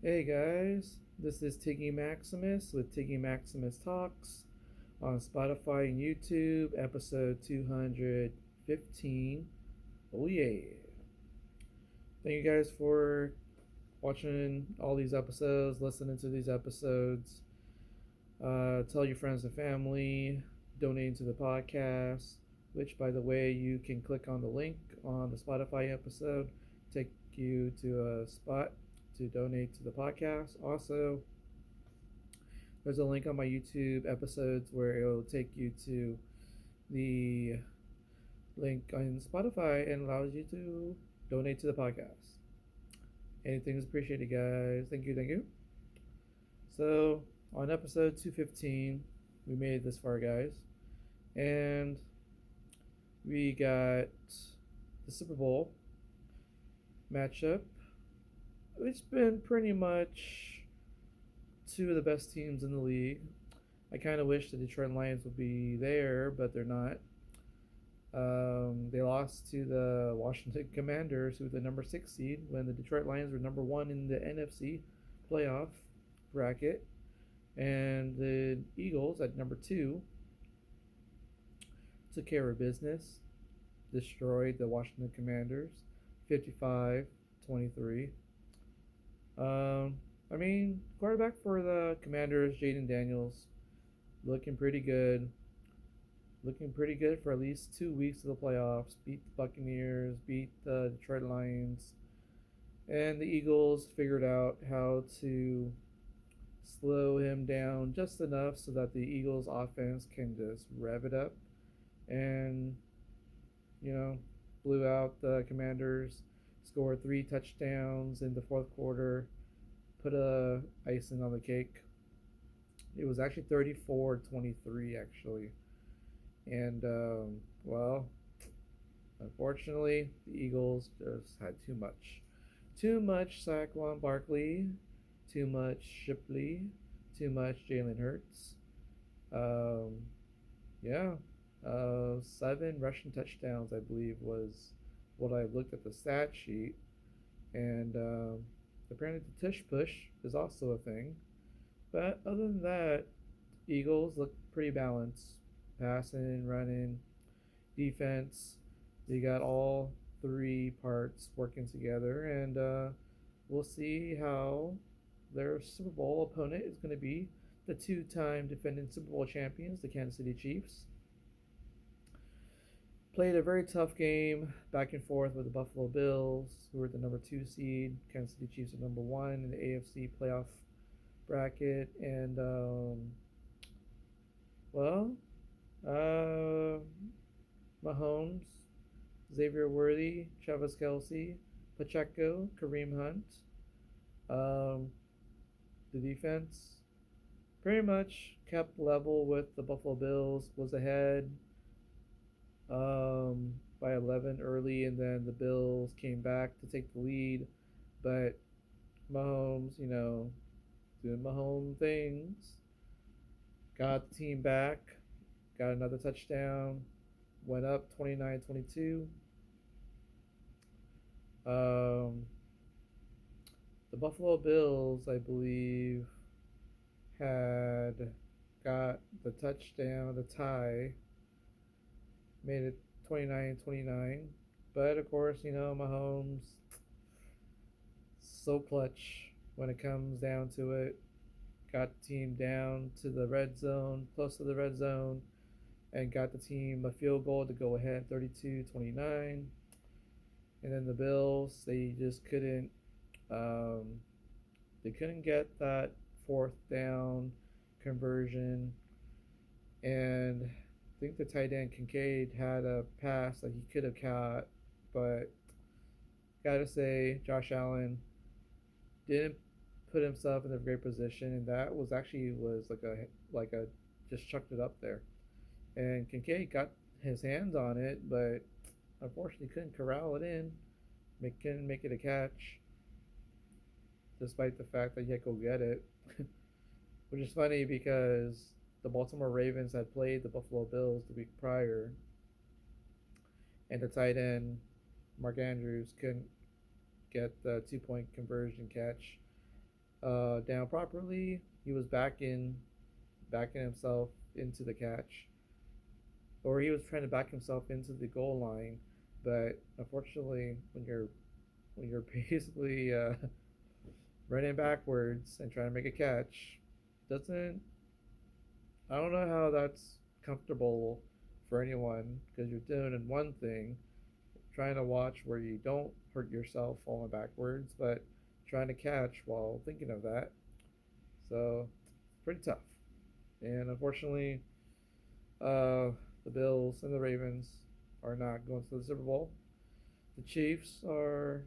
Hey guys, this is Tiggy Maximus with Tiggy Maximus Talks on Spotify and YouTube, episode 215. Oh, yeah. Thank you guys for watching all these episodes, listening to these episodes. Tell your friends and family, donating to the podcast, which, by the way, you can click on the link on the Spotify episode, take you to a spot to donate to the podcast. Also, there's a link on my YouTube episodes where it'll take you to the link on Spotify and allows you to donate to the podcast. Anything is appreciated, guys. Thank you, thank you. So, on episode 215, we made it this far, guys. And we got the Super Bowl matchup. It's been pretty much two of the best teams in the league. I kind of wish the Detroit Lions would be there, but they're not. They lost to the Washington Commanders, who were the number 6 seed, when the Detroit Lions were number 1 in the NFC playoff bracket. And the Eagles at number 2 took care of business, destroyed the Washington Commanders 55-23. Quarterback for the Commanders, Jaden Daniels, looking pretty good. Looking pretty good for at least 2 weeks of the playoffs. Beat the Buccaneers, beat the Detroit Lions. And the Eagles figured out how to slow him down just enough so that the Eagles offense can just rev it up. And, blew out the Commanders, scored 3 touchdowns in the fourth quarter, put a icing on the cake. It was actually 34-23, actually. And, unfortunately, the Eagles just had too much. Too much Saquon Barkley, too much Shipley, too much Jalen Hurts. Yeah, 7 rushing touchdowns, I believe, was what I looked at the stat sheet. And apparently the tush push is also a thing. But other than that, Eagles look pretty balanced. Passing, running, defense. They got all 3 parts working together. And we'll see how their Super Bowl opponent is going to be the 2-time defending Super Bowl champions, the Kansas City Chiefs. Played a very tough game back and forth with the Buffalo Bills, who were the number 2 seed. Kansas City Chiefs are number 1 in the AFC playoff bracket. And, Mahomes, Xavier Worthy, Travis Kelce, Pacheco, Kareem Hunt. The defense pretty much kept level with the Buffalo Bills, was ahead by 11 early, and then the Bills came back to take the lead. But Mahomes, doing Mahomes things, got the team back, got another touchdown, went up 29-22. The Buffalo Bills, I believe, had got the touchdown, the tie, made it 29-29. But of course, Mahomes, so clutch when it comes down to it. Got the team down to the red zone, close to the red zone, and got the team a field goal to go ahead 32-29. And then the Bills, they just couldn't get that 4th down conversion. And I think the tight end Kincaid had a pass that he could have caught, but gotta say, Josh Allen didn't put himself in a great position, and that was like a just chucked it up there. And Kincaid got his hands on it, but unfortunately couldn't corral it in, couldn't make it a catch, despite the fact that he had to go get it. Which is funny because the Baltimore Ravens had played the Buffalo Bills the week prior, and the tight end Mark Andrews couldn't get the 2-point conversion catch. down properly. He was backing himself into the catch, or he was trying to back himself into the goal line. But unfortunately, when you're basically running backwards and trying to make a catch, doesn't I don't know how that's comfortable for anyone because you're doing one thing, trying to watch where you don't hurt yourself falling backwards, but trying to catch while thinking of that. So pretty tough. And unfortunately, the Bills and the Ravens are not going to the Super Bowl. The Chiefs are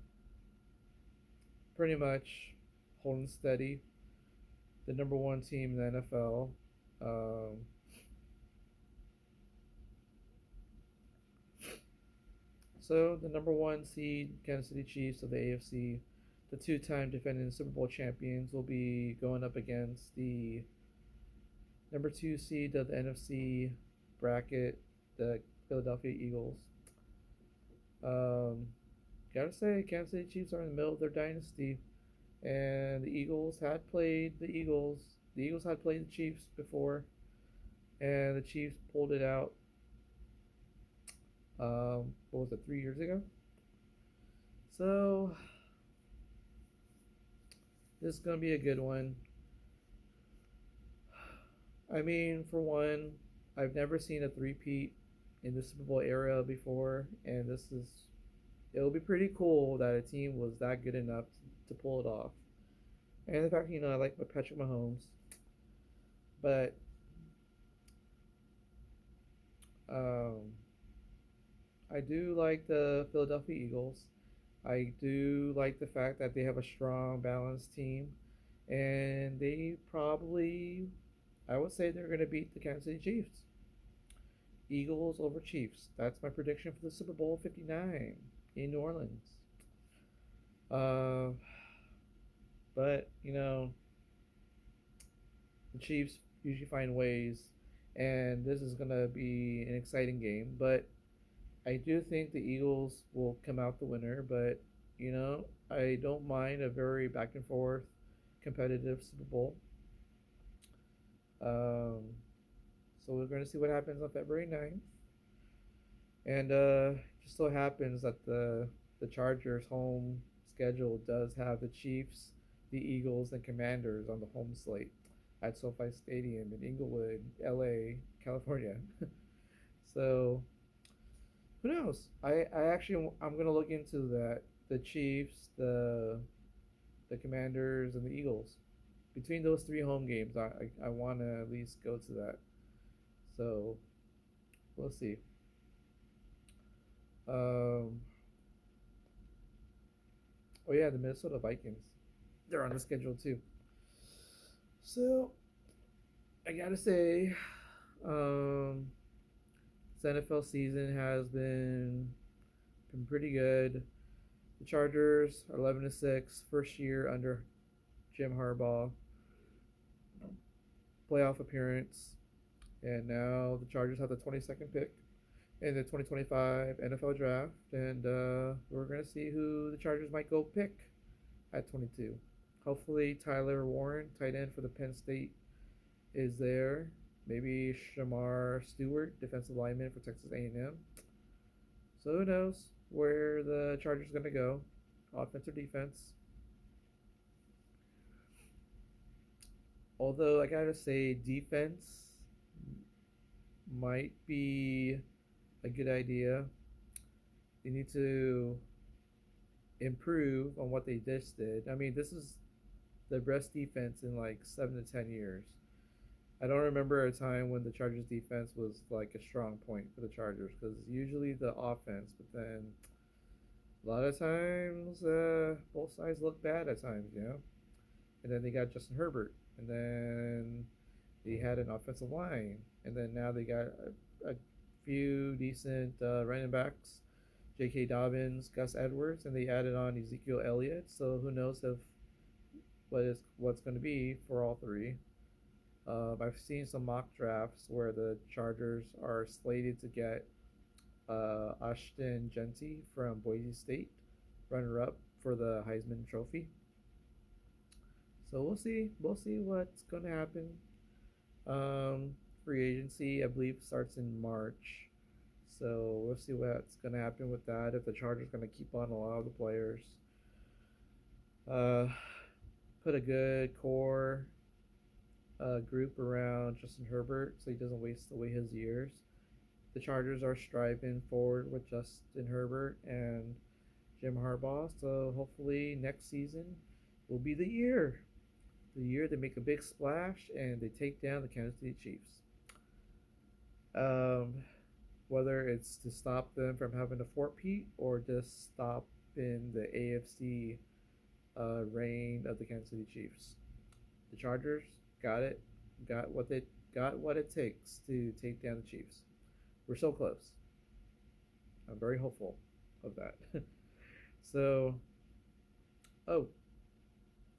pretty much holding steady, the number one team in the NFL. Um, so the number one seed, Kansas City Chiefs of the AFC, the two-time defending Super Bowl champions, will be going up against the number two seed of the NFC bracket, the Philadelphia Eagles. Um, Gotta say, Kansas City Chiefs are in the middle of their dynasty, and the Eagles had played the Eagles. The Eagles had played the Chiefs before, and the Chiefs pulled it out. What was it, 3 years ago? So this is gonna be a good one. I mean, for one, I've never seen a three-peat in the Super Bowl era before, and it'll be pretty cool that a team was that good enough to pull it off. And the fact, I like Patrick Mahomes, but um, I do like the Philadelphia Eagles. I do like the fact that they have a strong, balanced team, and they probably, I would say, they're going to beat the Kansas City Chiefs. Eagles over Chiefs. That's my prediction for the Super Bowl 59 in New Orleans. Uh, but the Chiefs usually find ways, and this is gonna be an exciting game. But I do think the Eagles will come out the winner. But I don't mind a very back and forth, competitive Super Bowl. Um, so we're going to see what happens on February 9th. And just so happens that the Chargers' home schedule does have the Chiefs, the Eagles, and Commanders on the home slate at SoFi Stadium in Inglewood, LA, California. So who knows? I'm gonna look into that. The Chiefs, the Commanders, and the Eagles. Between those three home games, I want to at least go to that. So we'll see. Um, oh yeah, the Minnesota Vikings. They're on the schedule too. So I gotta say, um, this NFL season has been pretty good. The Chargers are 11-6, first year under Jim Harbaugh, playoff appearance, and now the Chargers have the 22nd pick in the 2025 NFL draft, and we're gonna see who the Chargers might go pick at 22. Hopefully, Tyler Warren, tight end for the Penn State, is there. Maybe Shamar Stewart, defensive lineman for Texas A&M. So who knows where the Chargers are gonna go, offense or defense. Although I gotta say, defense might be a good idea. They need to improve on what they just did. I mean, this is the best defense in like 7 to 10 years. I don't remember a time when the Chargers defense was like a strong point for the Chargers because usually the offense, but then a lot of times both sides look bad at times. And then they got Justin Herbert, and then they had an offensive line, and then now they got a few decent running backs, J.K. Dobbins, Gus Edwards, and they added on Ezekiel Elliott. So who knows if what's going to be for all three. I've seen some mock drafts where the Chargers are slated to get Ashton Genty from Boise State, runner-up for the Heisman Trophy. So we'll see. We'll see what's going to happen. Um, Free agency, I believe, starts in March. So we'll see what's going to happen with that. If the Chargers going to keep on a lot of the players, uh, put a good core group around Justin Herbert so he doesn't waste away his years. The Chargers are striving forward with Justin Herbert and Jim Harbaugh. So hopefully next season will be the year they make a big splash and they take down the Kansas City Chiefs. Um, Whether it's to stop them from having a four-peat or just stop in the AFC reign of the Kansas City Chiefs. The Chargers got it, got what they got what it takes to take down the Chiefs. We're so close. I'm very hopeful of that. So, oh,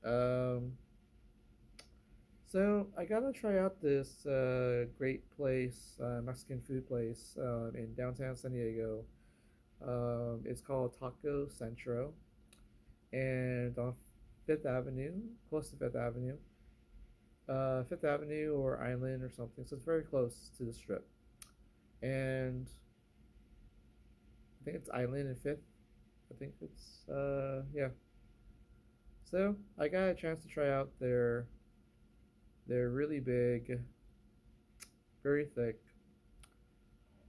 um, so I gotta try out this great place, Mexican food place in downtown San Diego. It's called Taco Centro, and on Fifth Avenue, close to Fifth Avenue, Fifth Avenue or Island or something. So it's very close to the Strip, and I think it's Island and Fifth. I think it's yeah. So I got a chance to try out their really big, very thick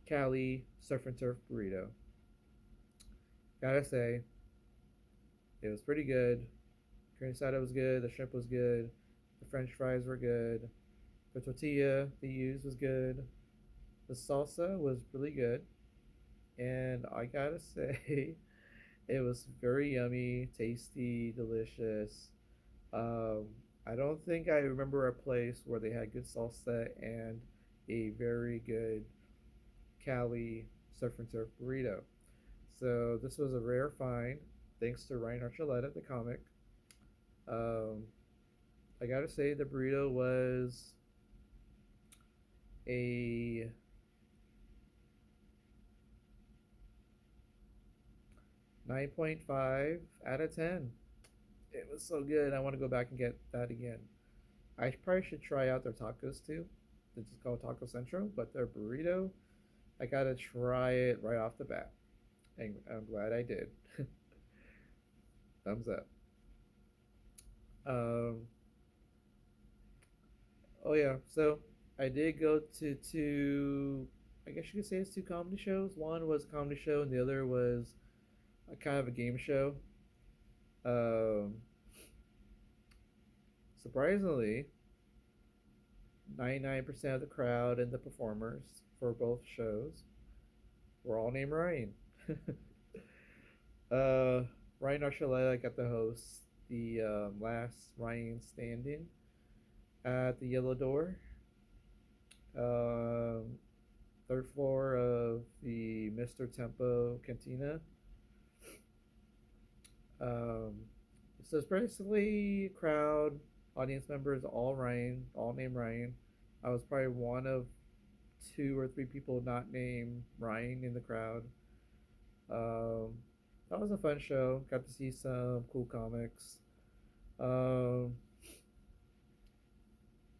Cali surf and turf burrito. Gotta say, it was pretty good. Green asada was good. The shrimp was good. The French fries were good. The tortilla they used was good. The salsa was really good. And I gotta say, it was very yummy, tasty, delicious. Um, I don't think I remember a place where they had good salsa and a very good Cali surf and turf burrito. So this was a rare find, thanks to Ryan Archuleta, the comic. Um, I gotta say the burrito was a 9.5 out of 10. It was so good. I want to go back and get that again. I probably should try out their tacos too. It's called Taco Centro, but their burrito, I gotta try it right off the bat. And I'm glad I did. Thumbs up. Um, oh yeah, so I did go to two. I guess you could say it's two comedy shows. One was a comedy show, and the other was a kind of a game show. Um, Surprisingly, 99% of the crowd and the performers for both shows were all named Ryan. uh, Ryan Archuleta got the host the last Ryan stand-in at the Yellow Door, um, third floor of the Mr. Tempo Cantina. Um, so it's basically crowd, audience members, all Ryan, all named Ryan. I was probably one of two or three people not named Ryan in the crowd. Um, that was a fun show. Got to see some cool comics. Um,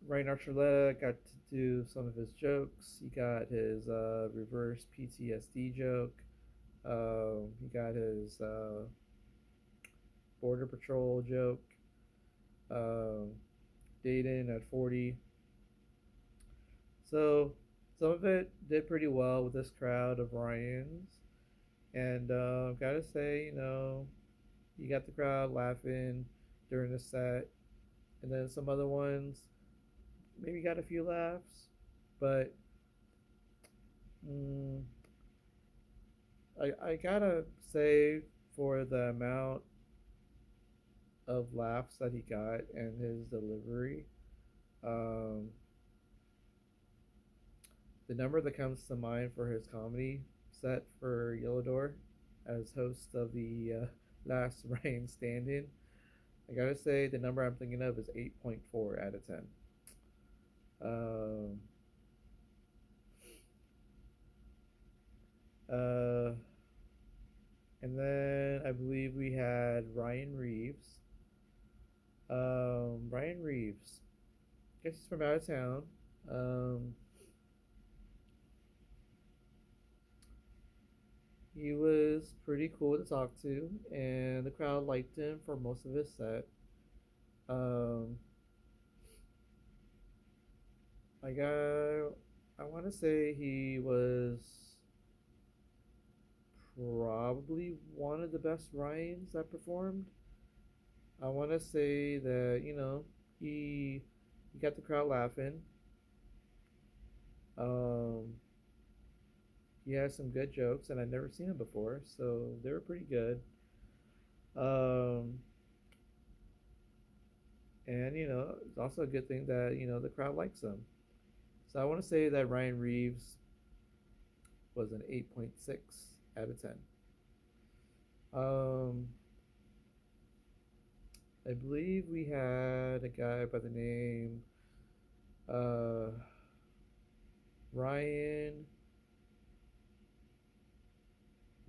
Ryan Archuleta got to do some of his jokes. He got his reverse PTSD joke. He got his Border Patrol joke. Um, Dayton at 40. So some of it did pretty well with this crowd of Ryans. And gotta say, you got the crowd laughing during the set. And then some other ones maybe got a few laughs. But mm, I gotta say, for the amount of laughs that he got and his delivery, um, the number that comes to mind for his comedy set for Yellow Door as host of the last Ryan stand-in, I gotta say the number I'm thinking of is 8.4 out of 10. Um, uh, and then I believe we had Ryan Reeves. Ryan Reeves. Guess he's from out of town. Um, he was pretty cool to talk to, and the crowd liked him for most of his set. Um, like I want to say he was probably one of the best Ryans that performed. I want to say that he he got the crowd laughing. Um, he has some good jokes, and I'd never seen him before, so they were pretty good. Um, and it's also a good thing that the crowd likes him. So I want to say that Ryan Reeves was an 8.6 out of 10. Um, I believe we had a guy by the name uh, Ryan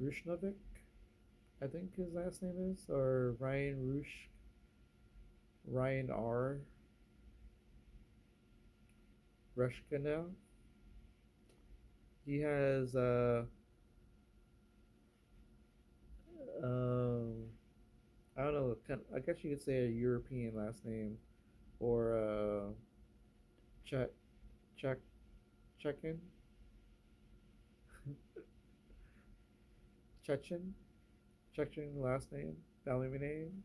Rushnovic, I think his last name is, or Ryan R. Rushkanel. He has um, I don't know, I guess you could say a European last name, or Czech, Czech, Chechen, Chechen, Chechen last name, family name.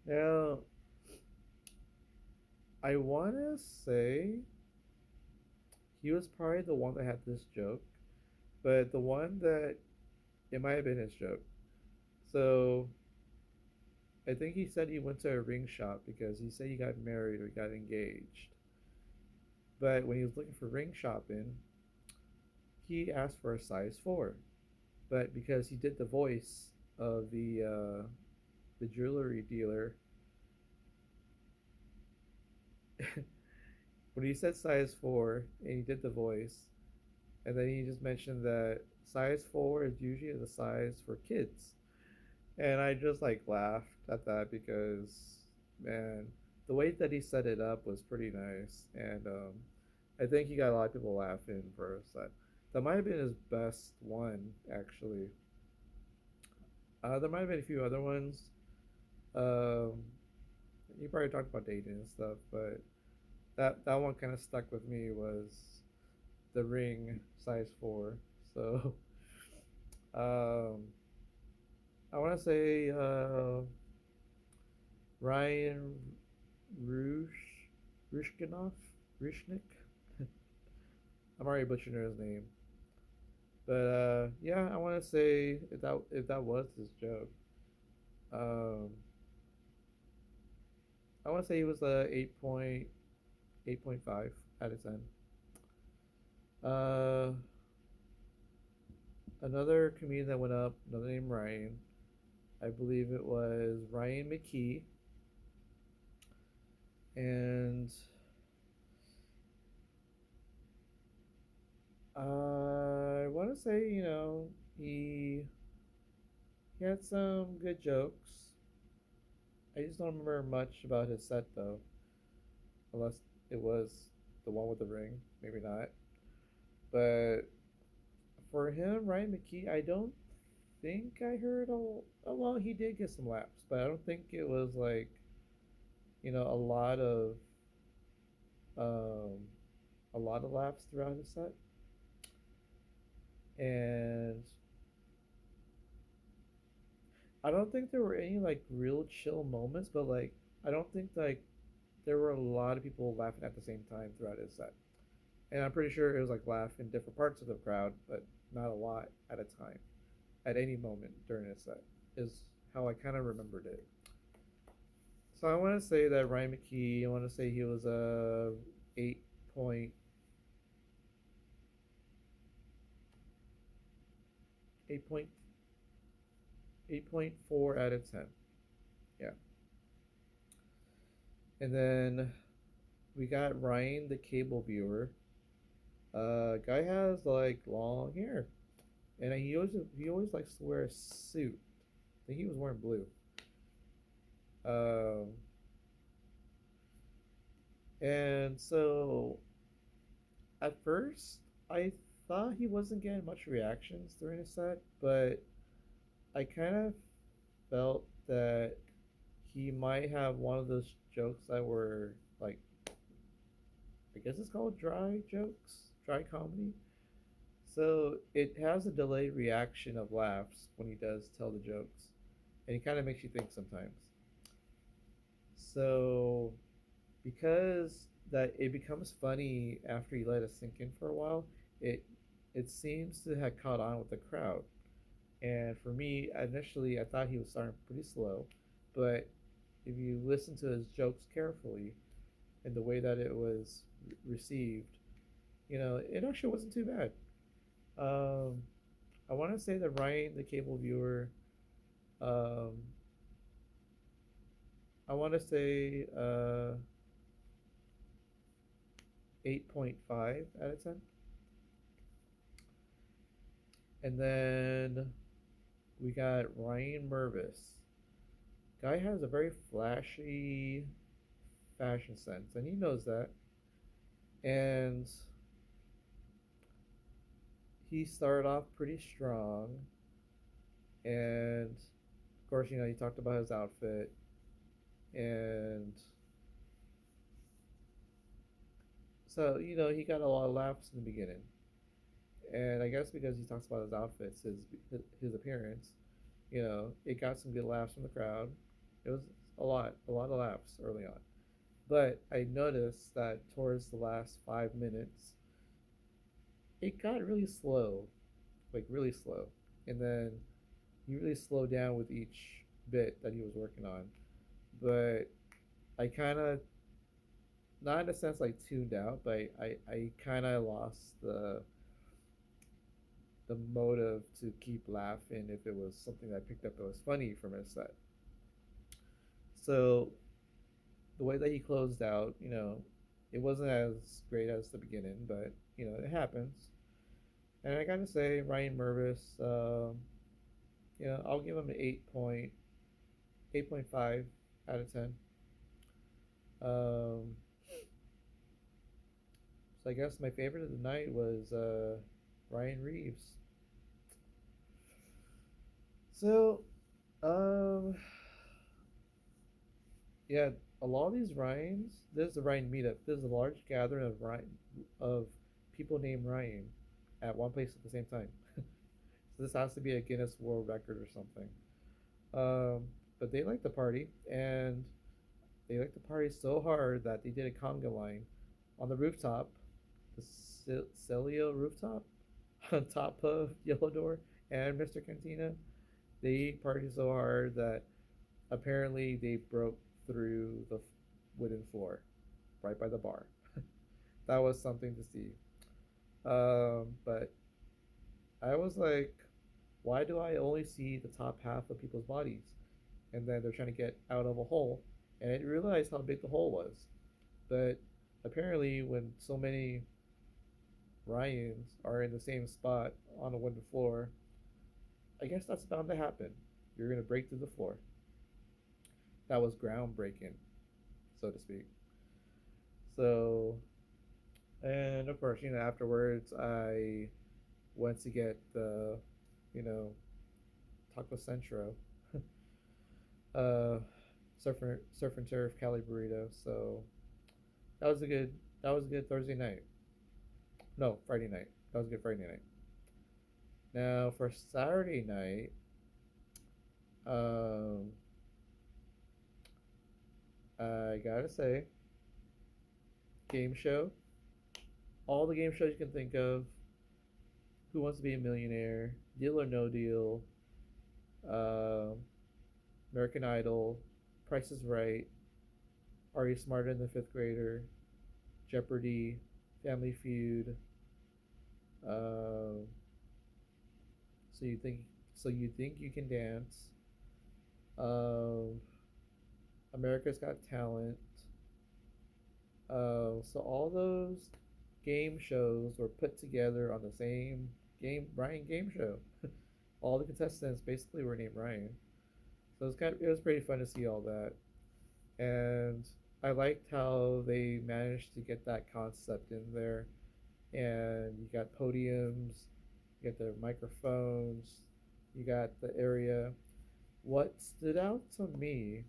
Now, I want to say he was probably the one that had this joke, but the one that it might have been his joke. So I think he said he went to a ring shop because he said he got married or got engaged. But when he was looking for ring shopping, he asked for a size 4. But because he did the voice of the jewelry dealer, when he said size 4 and he did the voice, and then he just mentioned that size 4 is usually the size for kids. And I just like laughed at that because, man, the way that he set it up was pretty nice. And I think he got a lot of people laughing for that. That might have been his best one, actually. There might have been a few other ones. Um, he probably talked about dating and stuff, but that one kind of stuck with me was the ring size 4. So um, I want to say Ryan Rushkinoff, Rushnik. I'm already butchering his name, but yeah, I want to say if that was his joke, um, I want to say he was a 8.5 out of 10. Uh, Another comedian that went up, another name Ryan. I believe it was Ryan McKee, and I want to say he had some good jokes. I just don't remember much about his set though, unless it was the one with the ring. Maybe not. But for him, Ryan McKee, I don't think I heard well, he did get some laughs, but I don't think it was like a um, lot of laughs throughout his set. And I don't think there were any like real chill moments, but like I don't think like there were a lot of people laughing at the same time throughout his set. And I'm pretty sure it was like laugh in different parts of the crowd, but not a lot at a time, at any moment during his set, is how I kind of remembered it. So I want to say that Ryan McKee, I want to say he was a 8.4 out of 10. Yeah. And then we got Ryan the cable viewer. Guy has like long hair, and he always likes to wear a suit. I think he was wearing blue. Um, And so at first, I thought he wasn't getting much reactions during his set, but I kind of felt that he might have one of those jokes that were like, I guess it's called dry jokes, dry comedy. So it has a delayed reaction of laughs when he does tell the jokes, and it kind of makes you think sometimes. So because that it becomes funny after you let it sink in for a while, it it seems to have caught on with the crowd. And for me, initially I thought he was starting pretty slow, but if you listen to his jokes carefully and the way that it was received, it actually wasn't too bad. Um, I want to say that Ryan, the cable viewer, um, I want to say 8.5 out of 10. And then we got Ryan Mervis. Guy has a very flashy fashion sense, and he knows that. And he started off pretty strong, and of course, he talked about his outfit, and so he got a lot of laughs in the beginning, and I guess because he talks about his outfits, his appearance, it got some good laughs from the crowd. It was a lot of laughs early on. But I noticed that towards the last 5 minutes, it got really slow, like really slow. And then he really slowed down with each bit that he was working on. But I kind of, not in a sense like tuned out, but I kind of lost the motive to keep laughing if it was something that I picked up that was funny from his set. So the way that he closed out, it wasn't as great as the beginning, but it happens. And I gotta say, Ryan Mervis, I'll give him an 8.5 out of 10. Um, so I guess my favorite of the night was Ryan Reeves. So, um, yeah, a lot of these Ryans. This is a Ryan meetup. This is a large gathering of people named Ryan at one place at the same time. So this has to be a Guinness World Record or something. But they like to party, and they like to party so hard that they did a conga line on the rooftop, the Celio rooftop, on top of Yellow Door and Mr. Cantina. They partied so hard that apparently they broke through the wooden floor right by the bar. That was something to see. But I was like, why do I only see the top half of people's bodies? And then they're trying to get out of a hole. And I didn't realize how big the hole was. But apparently, when so many Ryans are in the same spot on a wooden floor, I guess that's bound to happen. You're going to break through the floor. That was groundbreaking, so to speak. So, and of course, afterwards I went to get the, you know, Taco Centro, uh, surf and turf Cali burrito. So that was a good Thursday night. No, Friday night. That was a good Friday night. Now for Saturday night, um, I gotta say, game show. All the game shows you can think of. Who Wants to Be a Millionaire? Deal or No Deal? Uh, American Idol? Price is Right? Are You Smarter Than the Fifth Grader? Jeopardy? Family Feud? Uh, so you think you can dance? Uh, America's Got Talent. So all those game shows were put together on the same Ryan game show. All the contestants basically were named Ryan. So it was pretty fun to see all that. And I liked how they managed to get that concept in there, and you got podiums, you got the microphones, you got the area. What stood out to me,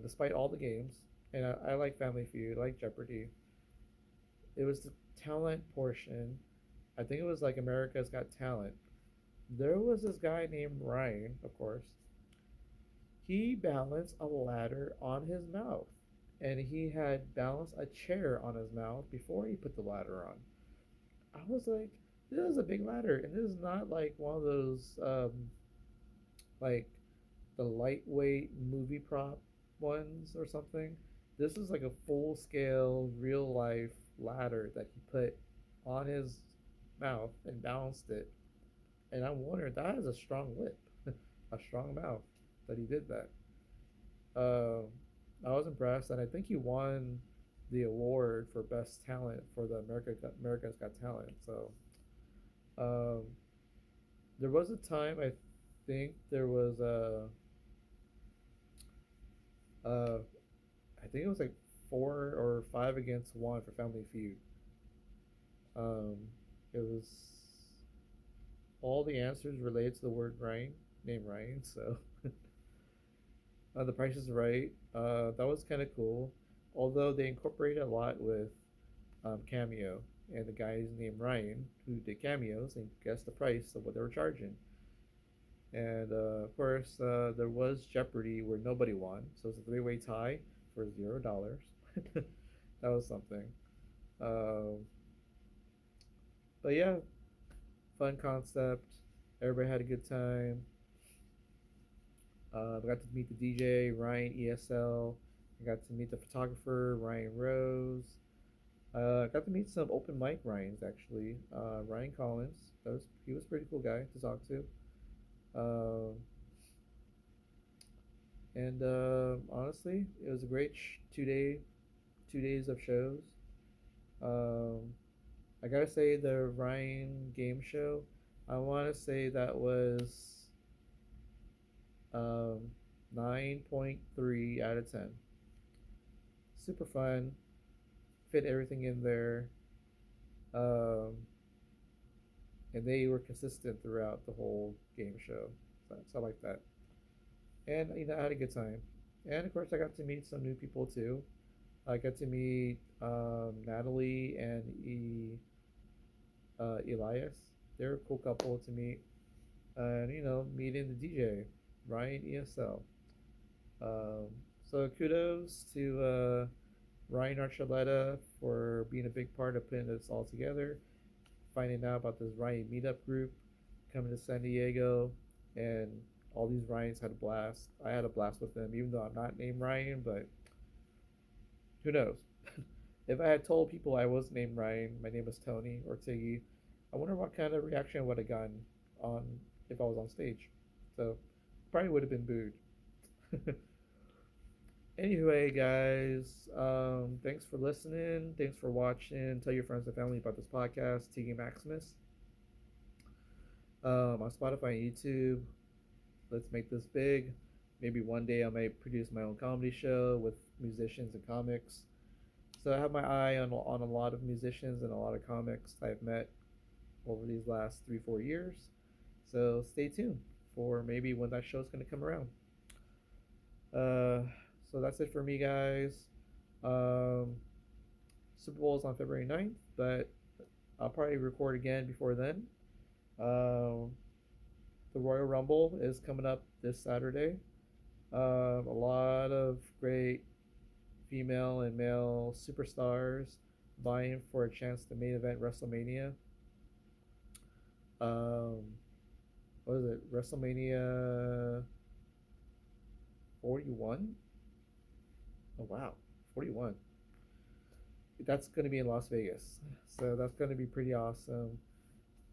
despite all the games, and I like Family Feud, I like Jeopardy, it was the talent portion. I think it was like America's Got Talent. There was this guy named Ryan, of course. He balanced a ladder on his mouth, and he had balanced a chair on his mouth before he put the ladder on. I was like, this is a big ladder, and this is not like one of those like the lightweight movie prop ones or something. This is like a full scale, real life ladder that he put on his mouth and balanced it. And I'm wondering, that is a strong lip, a strong mouth that he did that. Um, I was impressed, and I think he won the award for best talent for the America's Got Talent. So um, there was a time I think there was uh, I think it was like 4 or 5 against 1 for Family Feud. Um, it was all the answers related to the word Ryan, name Ryan. So The Price is Right. That was kind of cool. Although they incorporated a lot with Cameo, and the guy's named Ryan who did cameos and guessed the price of what they were charging. And of course, there was Jeopardy where nobody won, so it's a three-way tie for $0. That was something. Um, but yeah, fun concept. Everybody had a good time. I got to meet the DJ Ryan ESL. I got to meet the photographer Ryan Rose. I got to meet some open mic Ryans actually. Ryan Collins. He was a pretty cool guy to talk to. Um, and honestly, it was a great 2 days of shows. Um, I gotta say the Ryan game show. I want to say that was um, 9.3 out of 10. Super fun. Fit everything in there. Um, and they were consistent throughout the whole game show. So I like that. And I had a good time. And of course, I got to meet some new people too. I got to meet Natalie and Elias. They're a cool couple to meet. And meeting the DJ Ryan ESL. Um, so kudos to Ryan Archuleta for being a big part of putting this all together. Finding out about this Ryan meetup group coming to San Diego, and all these Ryans had a blast. I had a blast with them, even though I'm not named Ryan, but who knows? If I had told people I was named Ryan, my name was Tony or Tiggy, I wonder what kind of reaction I would have gotten on if I was on stage. So probably would have been booed. Anyway, guys, thanks for listening. Thanks for watching. Tell your friends and family about this podcast, Tiggy Maximus. On Spotify and YouTube. Let's make this big. Maybe one day I might produce my own comedy show with musicians and comics. So I have my eye on a lot of musicians and a lot of comics I've met over these last 3-4 years. So stay tuned for maybe when that show's going to come around. So that's it for me, guys. Um, Super Bowl is on February 9th, but I'll probably record again before then. The Royal Rumble is coming up this Saturday. A lot of great female and male superstars vying for a chance to main event WrestleMania. Um, what is it? WrestleMania 41? Oh wow, 41. That's going to be in Las Vegas. So that's going to be pretty awesome.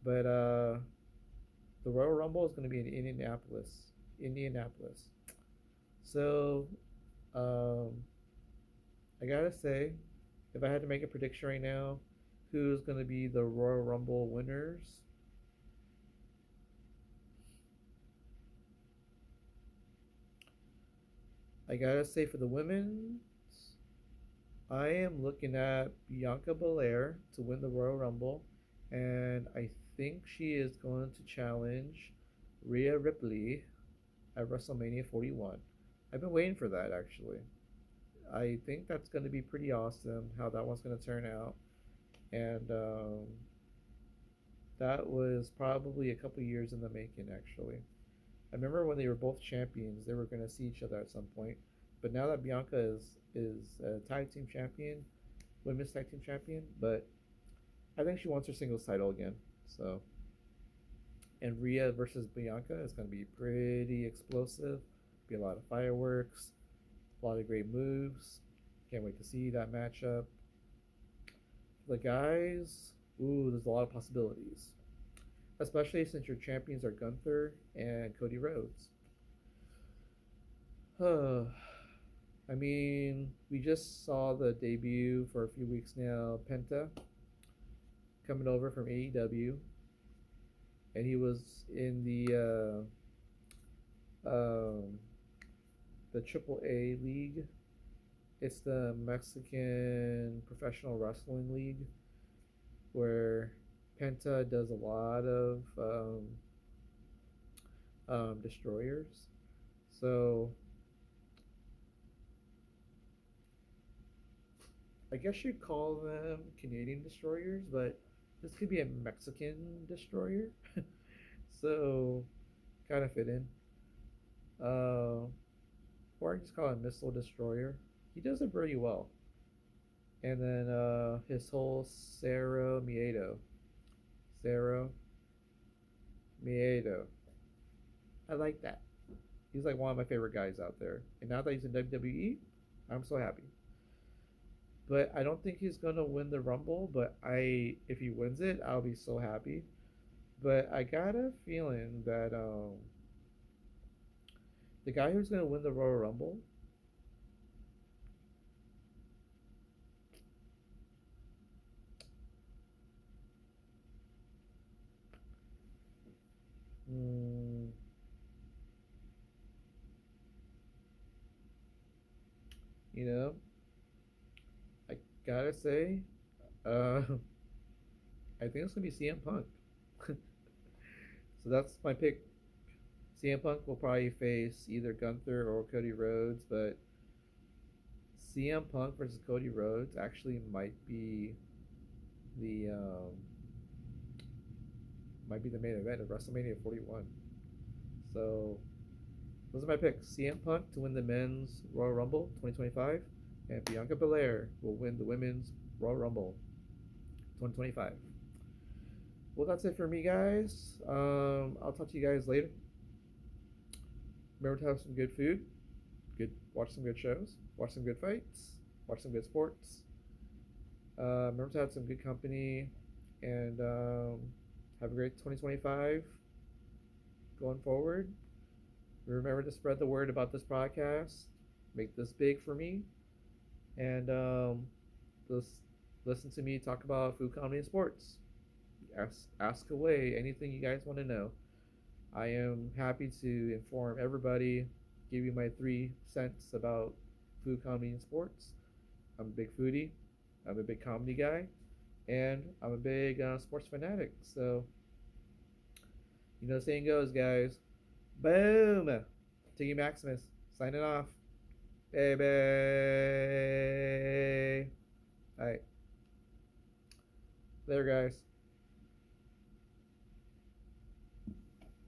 But the Royal Rumble is going to be in Indianapolis. Indianapolis. So um, I gotta say, if I had to make a prediction right now, who's going to be the Royal Rumble winners? I gotta say, for the women, I am looking at Bianca Belair to win the Royal Rumble, and I think she is going to challenge Rhea Ripley at WrestleMania 41. I've been waiting for that actually. I think that's going to be pretty awesome how that one's going to turn out. And that was probably a couple years in the making actually. I remember when they were both champions, they were going to see each other at some point. But now that Bianca is a tag team champion, women's tag team champion, but I think she wants her singles title again. So, and Rhea versus Bianca is going to be pretty explosive. Be a lot of fireworks, a lot of great moves. Can't wait to see that matchup. The guys, ooh, there's a lot of possibilities, especially since your champions are Gunther and Cody Rhodes. I mean, we just saw the debut for a few weeks now. Penta coming over from AEW, and he was in the Triple A League. It's the Mexican Professional Wrestling League, where Penta does a lot of destroyers. So I guess you'd call them Canadian destroyers, but this could be a Mexican destroyer. So kind of fit in. Or I just call him Missile Destroyer. He does it pretty well. And then his whole Cerro Miedo. I like that. He's like one of my favorite guys out there. And now that he's in WWE, I'm so happy. But I don't think he's gonna win the Rumble. But if he wins it, I'll be so happy. But I got a feeling that the guy who's gonna win the Royal Rumble, mm, you know, I gotta say, uh, I think it's gonna be CM Punk. So that's my pick. CM Punk will probably face either Gunther or Cody Rhodes, but CM Punk versus Cody Rhodes actually the um, might be the main event of WrestleMania 41. So those are my picks. CM Punk to win the men's Royal Rumble 2025, and Bianca Belair will win the women's Royal Rumble 2025. Well, that's it for me, guys. I'll talk to you guys later. Remember to have some good food, watch some good shows, watch some good fights, watch some good sports. Remember to have some good company, and have a great 2025 going forward. Remember to spread the word about this podcast. Make this big for me, and listen to me talk about food, comedy, and sports. Ask away anything you guys want to know. I am happy to inform everybody, give you my 3 cents about food, comedy, and sports. I'm a big foodie. I'm a big comedy guy, and I'm a big sports fanatic. So, you know, the saying goes, guys. Boom! Tiggy Maximus signing off. Baby. All right, there, guys.